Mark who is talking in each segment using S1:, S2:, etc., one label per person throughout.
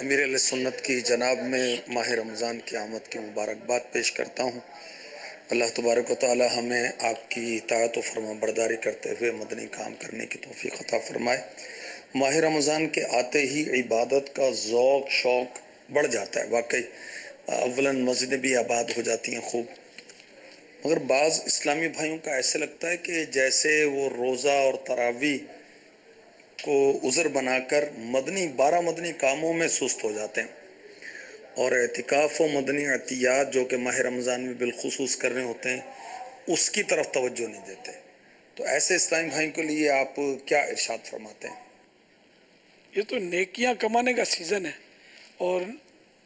S1: امیر علیہ سنت کی جناب میں ماہ رمضان کی آمد کی مبارکباد پیش کرتا ہوں۔ اللہ تبارک و تعالی ہمیں آپ کی اطاعت و فرما برداری کرتے ہوئے مدنی کام کرنے کی توفیق عطا فرمائے۔ ماہ رمضان کے آتے ہی عبادت کا ذوق شوق بڑھ جاتا ہے، واقعی اولاً مسجدیں بھی آباد ہو جاتی ہیں خوب، مگر بعض اسلامی بھائیوں کا ایسے لگتا ہے کہ جیسے وہ روزہ اور تراویح کو عذر بنا کر 12 مدنی کاموں میں سست ہو جاتے ہیں، اور اعتکاف و مدنی عطیات جو کہ ماہ رمضان میں بالخصوص کرنے ہوتے ہیں اس کی طرف توجہ نہیں دیتے۔ تو ایسے اسلامی بھائیوں کے لیے آپ کیا ارشاد فرماتے ہیں؟
S2: یہ تو نیکیاں کمانے کا سیزن ہے، اور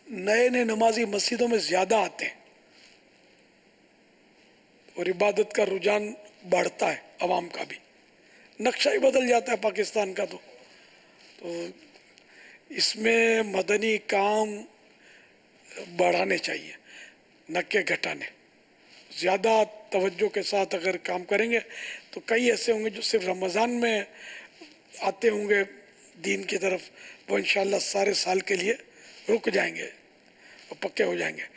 S2: نئے نئے نمازی مسجدوں میں زیادہ آتے ہیں اور عبادت کا رجحان بڑھتا ہے، عوام کا بھی نقشہ ہی بدل جاتا ہے پاکستان کا۔ تو اس میں مدنی کام بڑھانے چاہیے نہ کہ گھٹانے۔ زیادہ توجہ کے ساتھ اگر کام کریں گے تو کئی ایسے ہوں گے جو صرف رمضان میں آتے ہوں گے دین کی طرف، وہ انشاءاللہ سارے سال کے لیے رک جائیں گے اور پکے ہو جائیں گے،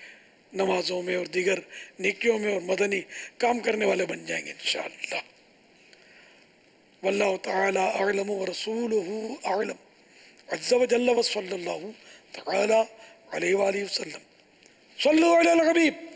S2: نمازوں میں اور دیگر نیکیوں میں اور مدنی کام کرنے والے بن جائیں گے انشاءاللہ۔ واللہ تعالی اعلم ورسولہ اعلم عز وجل وصلی اللہ تعالی علیہ وآلہ وسلم۔ صلو علی الحبیب۔